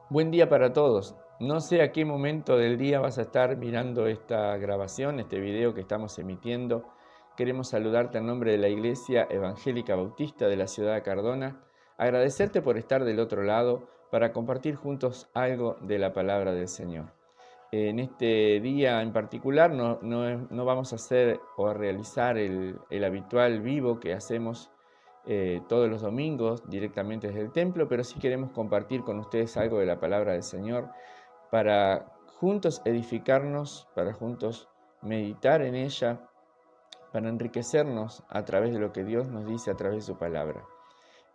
Buen día para todos. No sé a qué momento del día vas a estar mirando esta grabación, este video que estamos emitiendo. Queremos saludarte en nombre de la Iglesia Evangélica Bautista de la ciudad de Cardona, agradecerte por estar del otro lado para compartir juntos algo de la palabra del Señor. En este día en particular no vamos a hacer o a realizar el habitual vivo que hacemos todos los domingos directamente desde el templo, pero sí queremos compartir con ustedes algo de la palabra del Señor para juntos edificarnos, para juntos meditar en ella, para enriquecernos a través de lo que Dios nos dice a través de su palabra.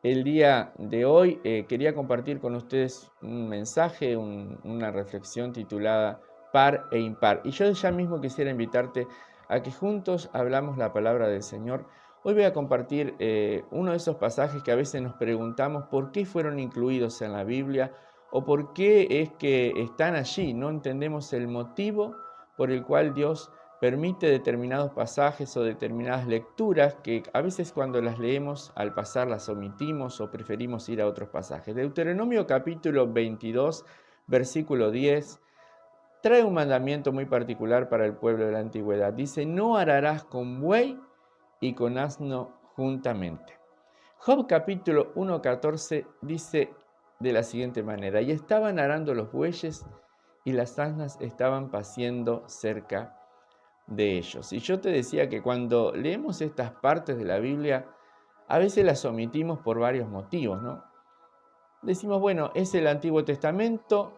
El día de hoy quería compartir con ustedes un mensaje, una reflexión titulada Par e Impar. Y yo ya mismo quisiera invitarte a que juntos hablamos la palabra del Señor. Hoy voy a compartir uno de esos pasajes que a veces nos preguntamos por qué fueron incluidos en la Biblia o por qué es que están allí. No entendemos el motivo por el cual Dios permite determinados pasajes o determinadas lecturas que a veces cuando las leemos al pasar las omitimos o preferimos ir a otros pasajes. Deuteronomio capítulo 22, versículo 10, trae un mandamiento muy particular para el pueblo de la antigüedad. Dice, no ararás con buey y con asno juntamente. Job capítulo 1:14 dice de la siguiente manera, y estaban arando los bueyes y las asnas estaban paciendo cerca de ellos. Y yo te decía que cuando leemos estas partes de la Biblia, a veces las omitimos por varios motivos, ¿no? Decimos, bueno, es el Antiguo Testamento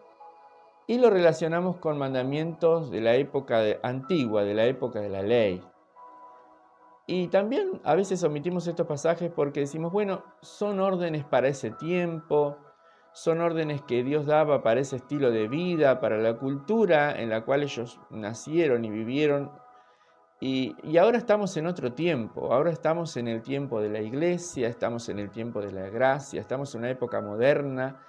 y lo relacionamos con mandamientos de la época antigua, de la época de la ley. Y también a veces omitimos estos pasajes porque decimos, bueno, son órdenes para ese tiempo, son órdenes que Dios daba para ese estilo de vida, para la cultura en la cual ellos nacieron y vivieron. Y ahora estamos en otro tiempo, ahora estamos en el tiempo de la iglesia, estamos en el tiempo de la gracia, estamos en una época moderna,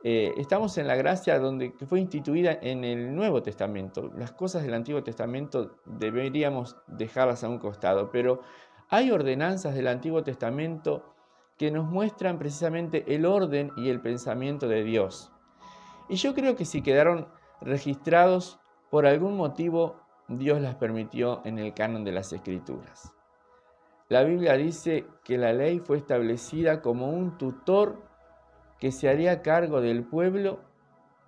estamos en la gracia que fue instituida en el Nuevo Testamento. Las cosas del Antiguo Testamento deberíamos dejarlas a un costado, pero hay ordenanzas del Antiguo Testamento que nos muestran precisamente el orden y el pensamiento de Dios. Y yo creo que si quedaron registrados por algún motivo, Dios las permitió en el canon de las Escrituras. La Biblia dice que la ley fue establecida como un tutor que se haría cargo del pueblo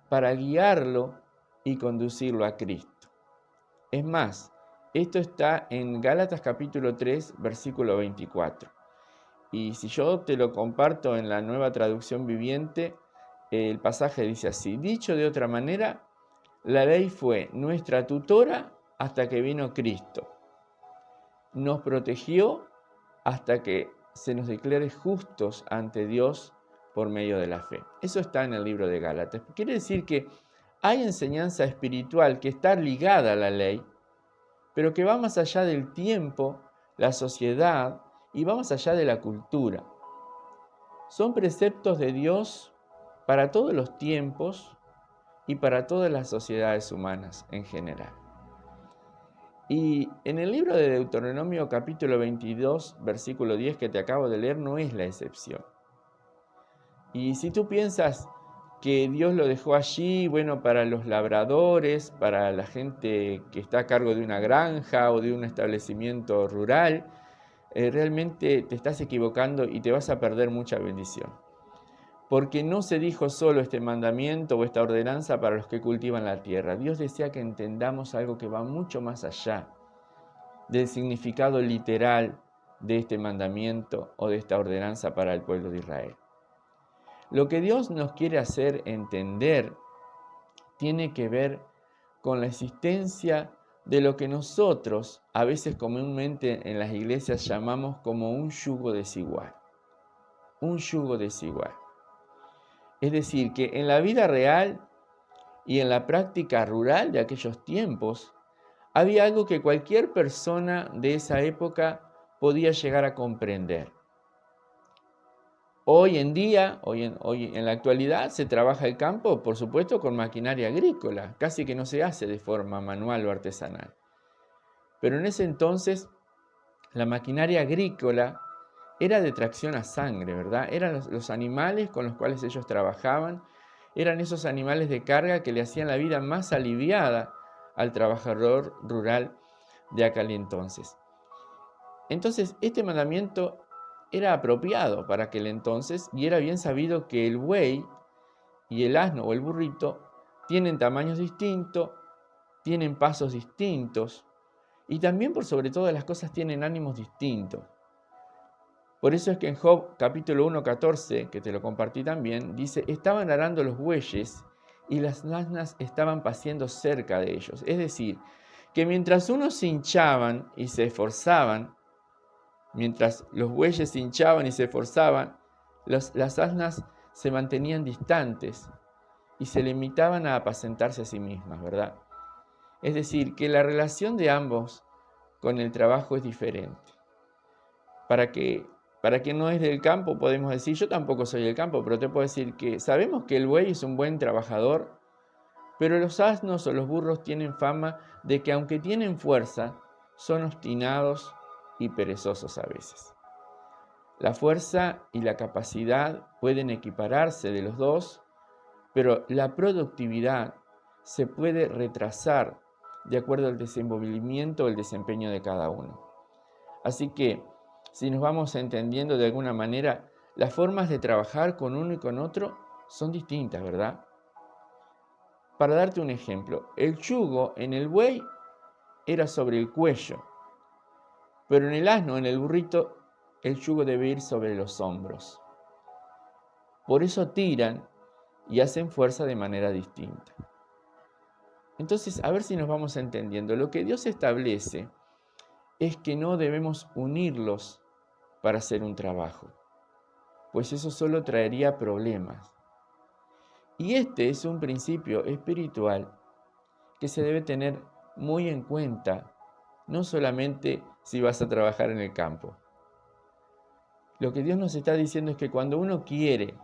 para guiarlo y conducirlo a Cristo. Es más, esto está en Gálatas capítulo 3, versículo 24. Y si yo te lo comparto en la Nueva Traducción Viviente, el pasaje dice así, dicho de otra manera, la ley fue nuestra tutora hasta que vino Cristo. Nos protegió hasta que se nos declare justos ante Dios por medio de la fe. Eso está en el libro de Gálatas. Quiere decir que hay enseñanza espiritual que está ligada a la ley, pero que va más allá del tiempo, la sociedad y va más allá de la cultura. Son preceptos de Dios para todos los tiempos y para todas las sociedades humanas en general. Y en el libro de Deuteronomio capítulo 22, versículo 10 que te acabo de leer, no es la excepción. Y si tú piensas que Dios lo dejó allí, bueno, para los labradores, para la gente que está a cargo de una granja o de un establecimiento rural, realmente te estás equivocando y te vas a perder mucha bendición. Porque no se dijo solo este mandamiento o esta ordenanza para los que cultivan la tierra. Dios desea que entendamos algo que va mucho más allá del significado literal de este mandamiento o de esta ordenanza para el pueblo de Israel. Lo que Dios nos quiere hacer entender tiene que ver con la existencia de lo que nosotros a veces comúnmente en las iglesias llamamos como un yugo desigual. Un yugo desigual. Es decir, que en la vida real y en la práctica rural de aquellos tiempos, había algo que cualquier persona de esa época podía llegar a comprender. Hoy en día, hoy en la actualidad, se trabaja el campo, por supuesto, con maquinaria agrícola, casi que no se hace de forma manual o artesanal. Pero en ese entonces, la maquinaria agrícola era de tracción a sangre, ¿verdad? Eran los animales con los cuales ellos trabajaban eran esos animales de carga que le hacían la vida más aliviada al trabajador rural de aquel entonces. Entonces, este mandamiento era apropiado para aquel entonces y era bien sabido que el buey y el asno o el burrito tienen tamaños distintos, tienen pasos distintos y también por sobre todas las cosas tienen ánimos distintos. Por eso es que en Job capítulo 1:14, que te lo compartí también, dice, estaban arando los bueyes y las asnas estaban paciendo cerca de ellos. Es decir, que mientras unos se hinchaban y se esforzaban, mientras los bueyes se hinchaban y se esforzaban, las asnas se mantenían distantes y se limitaban a apacentarse a sí mismas, ¿verdad? Es decir, que la relación de ambos con el trabajo es diferente. Para quien no es del campo, podemos decir, yo tampoco soy del campo, pero te puedo decir que sabemos que el buey es un buen trabajador, pero los asnos o los burros tienen fama de que aunque tienen fuerza, son obstinados y perezosos a veces. La fuerza y la capacidad pueden equipararse de los dos, pero la productividad se puede retrasar de acuerdo al desenvolvimiento o el desempeño de cada uno. Así que, si nos vamos entendiendo de alguna manera, las formas de trabajar con uno y con otro son distintas, ¿verdad? Para darte un ejemplo, el yugo en el buey era sobre el cuello, pero en el asno, en el burrito, el yugo debe ir sobre los hombros. Por eso tiran y hacen fuerza de manera distinta. Entonces, a ver si nos vamos entendiendo. Lo que Dios establece es que no debemos unirlos para hacer un trabajo, pues eso solo traería problemas. Y este es un principio espiritual que se debe tener muy en cuenta, no solamente si vas a trabajar en el campo. Lo que Dios nos está diciendo es que cuando uno quiere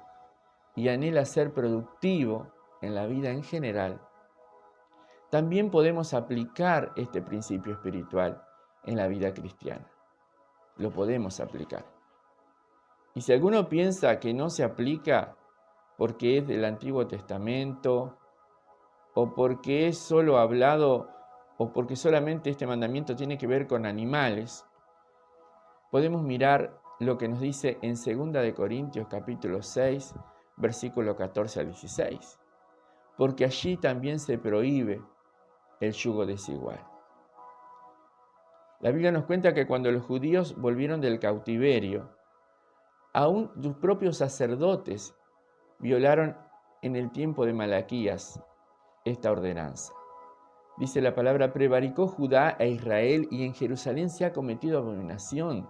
y anhela ser productivo en la vida en general, también podemos aplicar este principio espiritual en la vida cristiana. Lo podemos aplicar. Y si alguno piensa que no se aplica porque es del Antiguo Testamento, o porque es solo hablado, o porque solamente este mandamiento tiene que ver con animales, podemos mirar lo que nos dice en 2 de Corintios capítulo 6, versículo 14 al 16, porque allí también se prohíbe el yugo desigual. La Biblia nos cuenta que cuando los judíos volvieron del cautiverio, aún sus propios sacerdotes violaron en el tiempo de Malaquías esta ordenanza. Dice la palabra, prevaricó Judá e Israel y en Jerusalén se ha cometido abominación,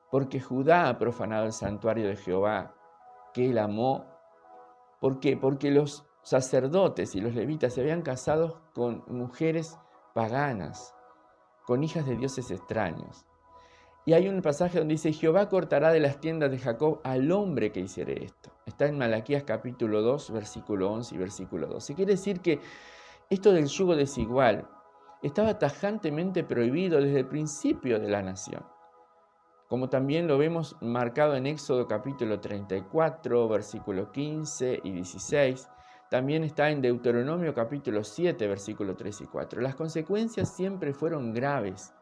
porque Judá ha profanado el santuario de Jehová, que él amó. ¿Por qué? Porque los sacerdotes y los levitas se habían casado con mujeres paganas, con hijas de dioses extraños. Y hay un pasaje donde dice, Jehová cortará de las tiendas de Jacob al hombre que hiciere esto. Está en Malaquías capítulo 2, versículo 11 y versículo 12. Quiere decir que esto del yugo desigual estaba tajantemente prohibido desde el principio de la nación. Como también lo vemos marcado en Éxodo capítulo 34, versículo 15 y 16. También está en Deuteronomio capítulo 7, versículo 3 y 4. Las consecuencias siempre fueron graves.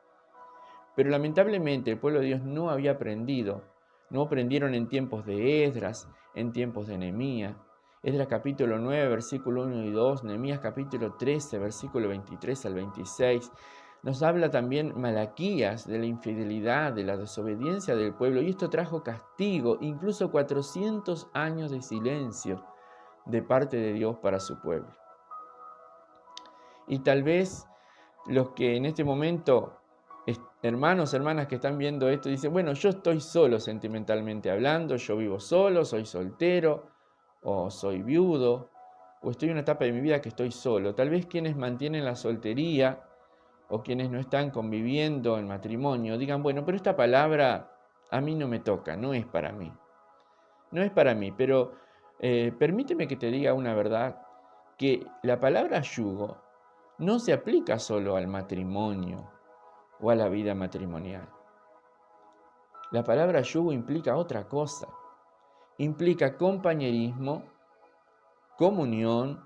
Pero lamentablemente el pueblo de Dios no había aprendido. No aprendieron en tiempos de Esdras, en tiempos de Nehemías. Esdras capítulo 9, versículo 1 y 2, Nehemías capítulo 13, versículo 23 al 26. Nos habla también Malaquías de la infidelidad, de la desobediencia del pueblo. Y esto trajo castigo, incluso 400 años de silencio de parte de Dios para su pueblo. Y tal vez los que en este momento, hermanos, hermanas que están viendo esto, dicen, bueno, yo estoy solo sentimentalmente hablando, yo vivo solo, soy soltero, o soy viudo, o estoy en una etapa de mi vida que estoy solo. Tal vez quienes mantienen la soltería, o quienes no están conviviendo en matrimonio, digan, bueno, pero esta palabra a mí no me toca, no es para mí. No es para mí, pero permíteme que te diga una verdad, que la palabra yugo no se aplica solo al matrimonio o a la vida matrimonial. La palabra yugo implica otra cosa. Implica compañerismo, comunión,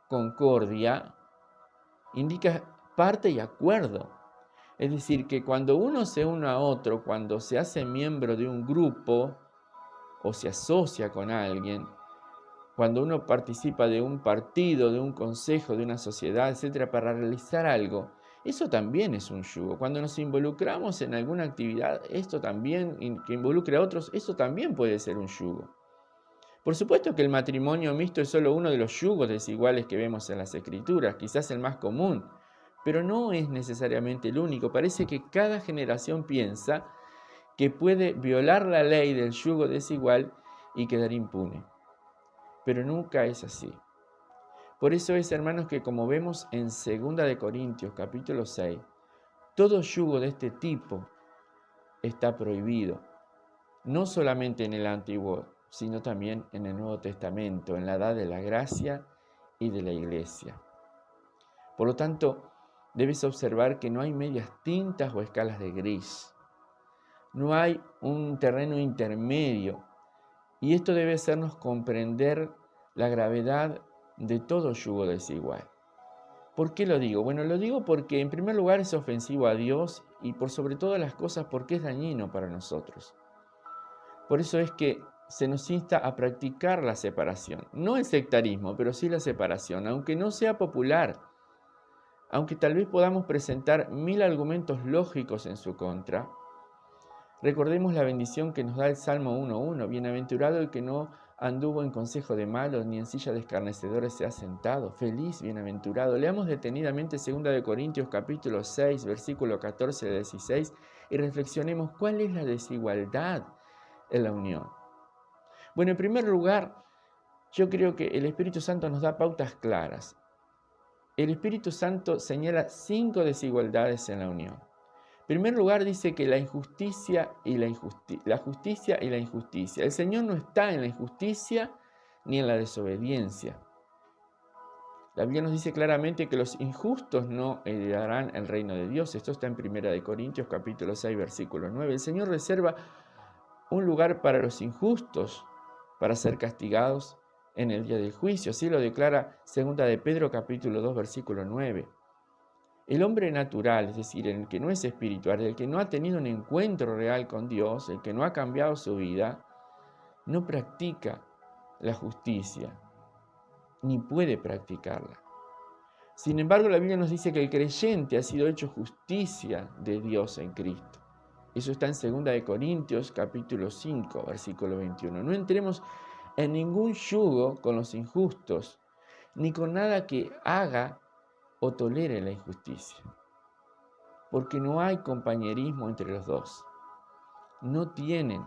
concordia, indica parte y acuerdo. Es decir, que cuando uno se une a otro, cuando se hace miembro de un grupo o se asocia con alguien, cuando uno participa de un partido, de un consejo, de una sociedad, etcétera, para realizar algo, eso también es un yugo. Cuando nos involucramos en alguna actividad, esto también, que involucre a otros, eso también puede ser un yugo. Por supuesto que el matrimonio mixto es solo uno de los yugos desiguales que vemos en las Escrituras, quizás el más común, pero no es necesariamente el único. Parece que cada generación piensa que puede violar la ley del yugo desigual y quedar impune. Pero nunca es así. Por eso es, hermanos, que como vemos en 2 Corintios capítulo 6, todo yugo de este tipo está prohibido, no solamente en el Antiguo, sino también en el Nuevo Testamento, en la edad de la gracia y de la iglesia. Por lo tanto, debes observar que no hay medias tintas o escalas de gris. No hay un terreno intermedio. Y esto debe hacernos comprender la gravedad de todo yugo desigual. ¿Por qué lo digo? Bueno, lo digo porque en primer lugar es ofensivo a Dios y por sobre todas las cosas porque es dañino para nosotros. Por eso es que se nos insta a practicar la separación. No el sectarismo, pero sí la separación, aunque no sea popular. Aunque tal vez podamos presentar 1000 argumentos lógicos en su contra, recordemos la bendición que nos da el Salmo 1:1. Bienaventurado el que no anduvo en consejo de malos, ni en silla de escarnecedores se ha sentado. Feliz, bienaventurado. Leamos detenidamente 2 Corintios capítulo 6, versículo 14 al 16, y reflexionemos cuál es la desigualdad en la unión. Bueno, en primer lugar, yo creo que el Espíritu Santo nos da pautas claras. El Espíritu Santo señala 5 desigualdades en la unión. En primer lugar, dice que la justicia y la injusticia. El Señor no está en la injusticia ni en la desobediencia. La Biblia nos dice claramente que los injustos no heredarán el reino de Dios. Esto está en 1 Corintios capítulo 6, versículo 9. El Señor reserva un lugar para los injustos, para ser castigados en el día del juicio. Así lo declara 2 de Pedro capítulo 2, versículo 9. El hombre natural, es decir, el que no es espiritual, el que no ha tenido un encuentro real con Dios, el que no ha cambiado su vida, no practica la justicia, ni puede practicarla. Sin embargo, la Biblia nos dice que el creyente ha sido hecho justicia de Dios en Cristo. Eso está en 2 Corintios capítulo 5, versículo 21. No entremos en ningún yugo con los injustos, ni con nada que haga o tolere la injusticia, porque no hay compañerismo entre los dos. No tienen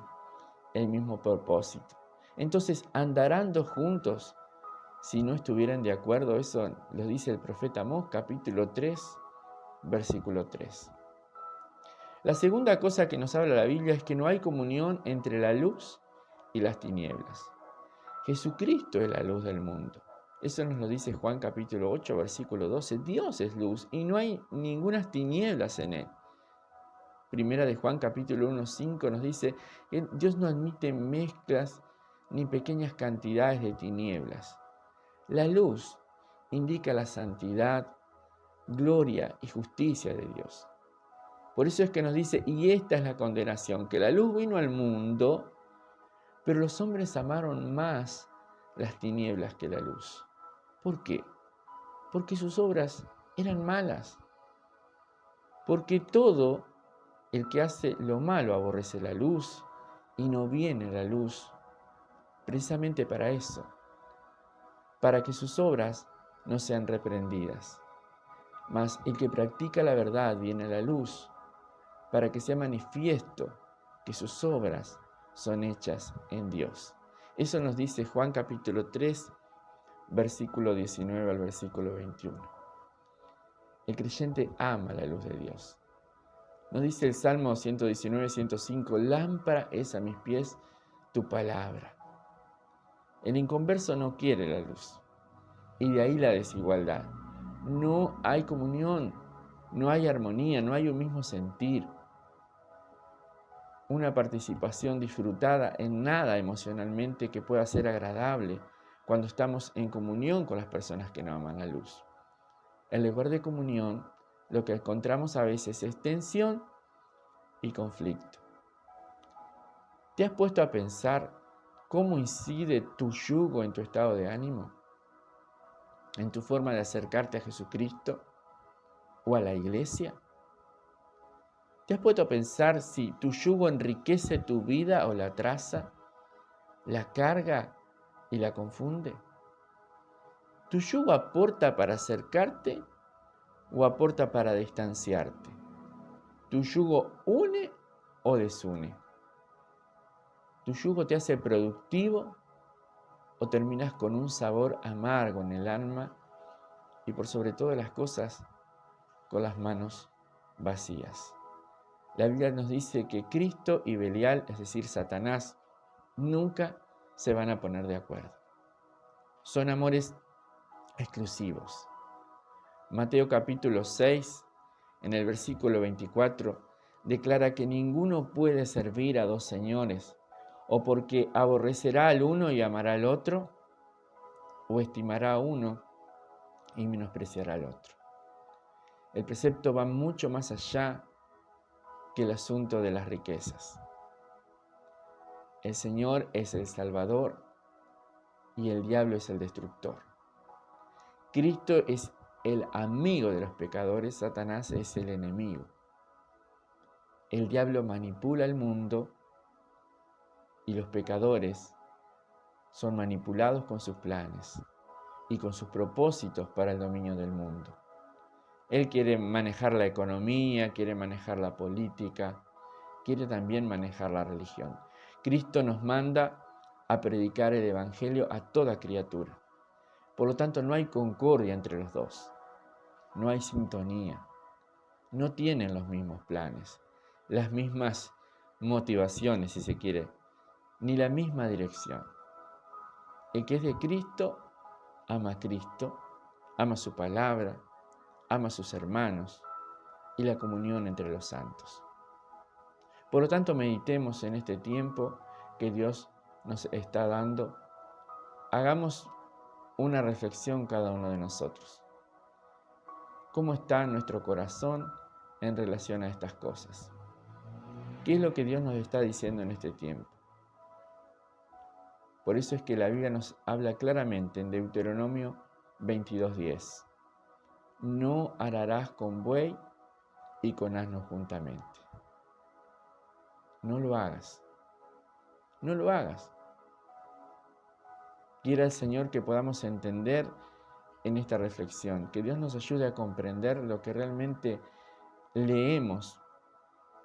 el mismo propósito. Entonces, ¿andarán dos juntos si no estuvieran de acuerdo? Eso lo dice el profeta Amós, capítulo 3, versículo 3. La segunda cosa que nos habla la Biblia es que no hay comunión entre la luz y las tinieblas. Jesucristo es la luz del mundo. Eso nos lo dice Juan capítulo 8, versículo 12. Dios es luz y no hay ninguna tinieblas en él. Primera de Juan capítulo 1, 5 nos dice que Dios no admite mezclas ni pequeñas cantidades de tinieblas. La luz indica la santidad, gloria y justicia de Dios. Por eso es que nos dice, y esta es la condenación, que la luz vino al mundo, pero los hombres amaron más las tinieblas que la luz. ¿Por qué? Porque sus obras eran malas. Porque todo el que hace lo malo aborrece la luz y no viene la luz. Precisamente para eso, para que sus obras no sean reprendidas. Mas el que practica la verdad viene a la luz, para que sea manifiesto que sus obras son hechas en Dios. Eso nos dice Juan capítulo 3, versículo 19 al versículo 21. El creyente ama la luz de Dios. Nos dice el Salmo 119, 105, lámpara es a mis pies tu palabra. El inconverso no quiere la luz. Y de ahí la desigualdad. No hay comunión, no hay armonía, no hay un mismo sentir. Una participación disfrutada en nada emocionalmente que pueda ser agradable cuando estamos en comunión con las personas que no aman la luz. En lugar de comunión, lo que encontramos a veces es tensión y conflicto. ¿Te has puesto a pensar cómo incide tu yugo en tu estado de ánimo? ¿En tu forma de acercarte a Jesucristo o a la iglesia? ¿Te has puesto a pensar si tu yugo enriquece tu vida o la traza, la carga y la confunde? ¿Tu yugo aporta para acercarte o aporta para distanciarte? ¿Tu yugo une o desune? ¿Tu yugo te hace productivo o terminas con un sabor amargo en el alma y por sobre todas las cosas con las manos vacías? La Biblia nos dice que Cristo y Belial, es decir, Satanás, nunca se van a poner de acuerdo. Son amores exclusivos. Mateo capítulo 6, en el versículo 24, declara que ninguno puede servir a dos señores, o porque aborrecerá al uno y amará al otro, o estimará a uno y menospreciará al otro. El precepto va mucho más allá que el asunto de las riquezas. El Señor es el Salvador y el diablo es el destructor. Cristo es el amigo de los pecadores, Satanás es el enemigo. El diablo manipula el mundo y los pecadores son manipulados con sus planes y con sus propósitos para el dominio del mundo. Él quiere manejar la economía, quiere manejar la política, quiere también manejar la religión. Cristo nos manda a predicar el evangelio a toda criatura. Por lo tanto, no hay concordia entre los dos, no hay sintonía, no tienen los mismos planes, las mismas motivaciones, si se quiere, ni la misma dirección. El que es de Cristo, ama su palabra, ama a sus hermanos y la comunión entre los santos. Por lo tanto, meditemos en este tiempo que Dios nos está dando. Hagamos una reflexión cada uno de nosotros. ¿Cómo está nuestro corazón en relación a estas cosas? ¿Qué es lo que Dios nos está diciendo en este tiempo? Por eso es que la Biblia nos habla claramente en Deuteronomio 22:10. No ararás con buey y con asno juntamente. No lo hagas. No lo hagas. Quiera el Señor que podamos entender en esta reflexión, que Dios nos ayude a comprender lo que realmente leemos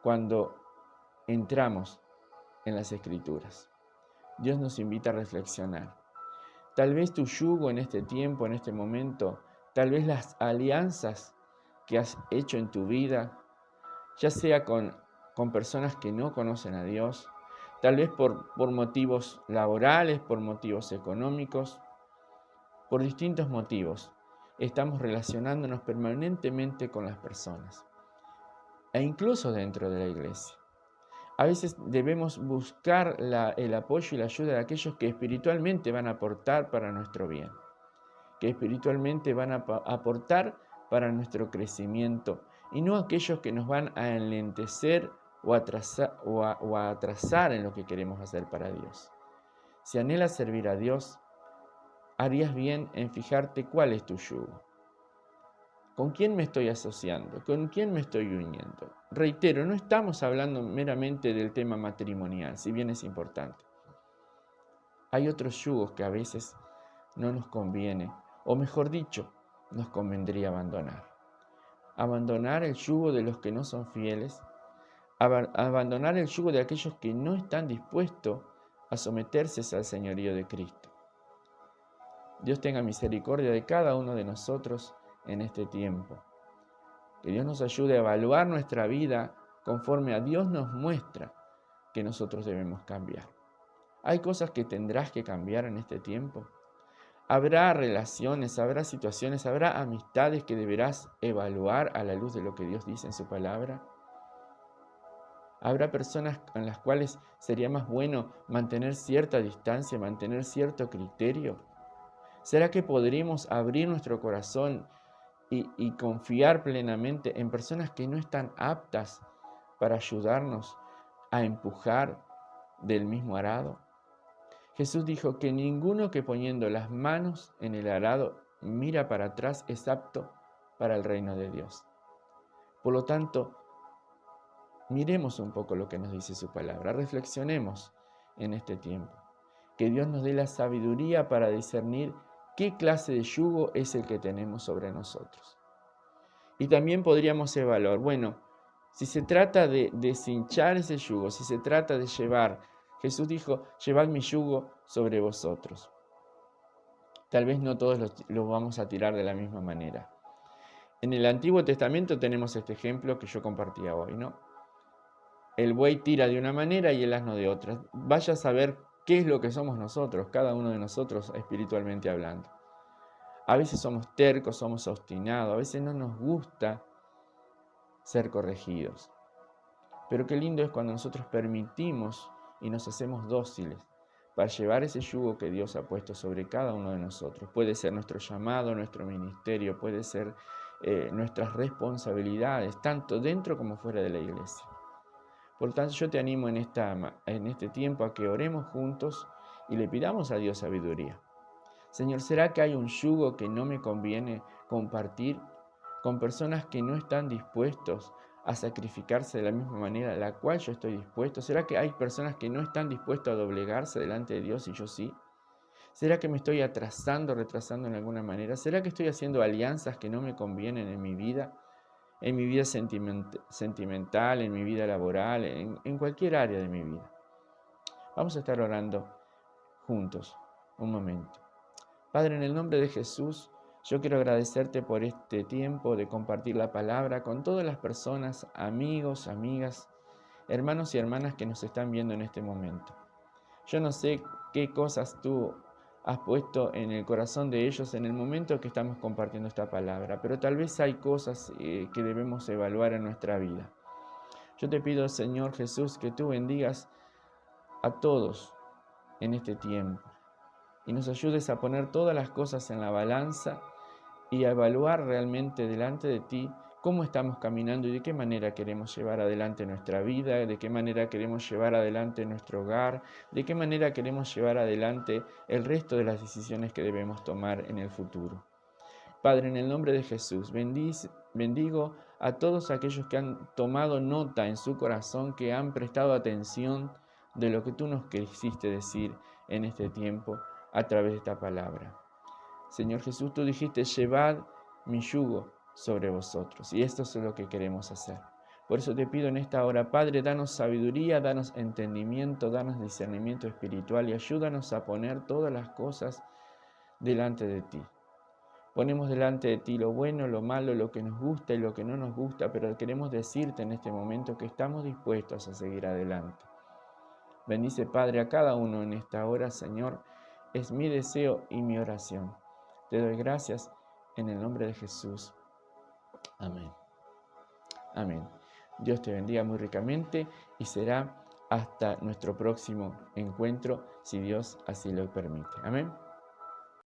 cuando entramos en las Escrituras. Dios nos invita a reflexionar. Tal vez tu yugo en este tiempo, en este momento, tal vez las alianzas que has hecho en tu vida, ya sea con personas que no conocen a Dios, tal vez por motivos laborales, por motivos económicos, por distintos motivos, estamos relacionándonos permanentemente con las personas, e incluso dentro de la iglesia. A veces debemos buscar el apoyo y la ayuda de aquellos que espiritualmente van a aportar para nuestro bien, que espiritualmente van a aportar para nuestro crecimiento, y no aquellos que nos van a enlentecer o a atrasar en lo que queremos hacer para Dios. Si anhelas servir a Dios, harías bien en fijarte cuál es tu yugo. ¿Con quién me estoy asociando? ¿Con quién me estoy uniendo? Reitero, no estamos hablando meramente del tema matrimonial, si bien es importante. Hay otros yugos que a veces no nos conviene, o mejor dicho, nos convendría abandonar. Abandonar el yugo de los que no son fieles, abandonar el yugo de aquellos que no están dispuestos a someterse al señorío de Cristo. Dios tenga misericordia de cada uno de nosotros en este tiempo. Que Dios nos ayude a evaluar nuestra vida conforme a Dios nos muestra que nosotros debemos cambiar. Hay cosas que tendrás que cambiar en este tiempo. Habrá relaciones, habrá situaciones, habrá amistades que deberás evaluar a la luz de lo que Dios dice en su palabra. Habrá personas con las cuales sería más bueno mantener cierta distancia, mantener cierto criterio. ¿Será que podremos abrir nuestro corazón y confiar plenamente en personas que no están aptas para ayudarnos a empujar del mismo arado? Jesús dijo que ninguno que poniendo las manos en el arado mira para atrás es apto para el reino de Dios. Por lo tanto, miremos un poco lo que nos dice su palabra, reflexionemos en este tiempo. Que Dios nos dé la sabiduría para discernir qué clase de yugo es el que tenemos sobre nosotros. Y también podríamos evaluar, bueno, si se trata de deshinchar ese yugo, si se trata de llevar, Jesús dijo, llevad mi yugo sobre vosotros. Tal vez no todos lo vamos a tirar de la misma manera. En el Antiguo Testamento tenemos este ejemplo que yo compartía hoy, ¿no? El buey tira de una manera y el asno de otra. Vaya a saber qué es lo que somos nosotros, cada uno de nosotros espiritualmente hablando. A veces somos tercos, somos obstinados, a veces no nos gusta ser corregidos. Pero qué lindo es cuando nosotros permitimos y nos hacemos dóciles para llevar ese yugo que Dios ha puesto sobre cada uno de nosotros. Puede ser nuestro llamado, nuestro ministerio, puede ser nuestras responsabilidades, tanto dentro como fuera de la iglesia. Por tanto, yo te animo en este tiempo a que oremos juntos y le pidamos a Dios sabiduría. Señor, ¿será que hay un yugo que no me conviene compartir con personas que no están dispuestos a sacrificarse de la misma manera a la cual yo estoy dispuesto? ¿Será que hay personas que no están dispuestas a doblegarse delante de Dios y yo sí? ¿Será que me estoy retrasando en alguna manera? ¿Será que estoy haciendo alianzas que no me convienen en mi vida sentimental, en mi vida laboral, en cualquier área de mi vida? Vamos a estar orando juntos un momento. Padre, en el nombre de Jesús, yo quiero agradecerte por este tiempo de compartir la palabra con todas las personas, amigos, amigas, hermanos y hermanas que nos están viendo en este momento. Yo no sé qué cosas tú has puesto en el corazón de ellos en el momento que estamos compartiendo esta palabra, pero tal vez hay cosas que debemos evaluar en nuestra vida. Yo te pido, Señor Jesús, que tú bendigas a todos en este tiempo y nos ayudes a poner todas las cosas en la balanza y a evaluar realmente delante de ti cómo estamos caminando y de qué manera queremos llevar adelante nuestra vida, de qué manera queremos llevar adelante nuestro hogar, de qué manera queremos llevar adelante el resto de las decisiones que debemos tomar en el futuro. Padre, en el nombre de Jesús, bendigo a todos aquellos que han tomado nota en su corazón, que han prestado atención de lo que tú nos quisiste decir en este tiempo a través de esta palabra. Señor Jesús, tú dijiste, llevad mi yugo sobre vosotros. Y esto es lo que queremos hacer. Por eso te pido en esta hora, Padre, danos sabiduría, danos entendimiento, danos discernimiento espiritual y ayúdanos a poner todas las cosas delante de ti. Ponemos delante de ti lo bueno, lo malo, lo que nos gusta y lo que no nos gusta, pero queremos decirte en este momento que estamos dispuestos a seguir adelante. Bendice, Padre, a cada uno en esta hora, Señor. Es mi deseo y mi oración. Te doy gracias en el nombre de Jesús. Amén. Amén. Dios te bendiga muy ricamente y será hasta nuestro próximo encuentro, si Dios así lo permite. Amén.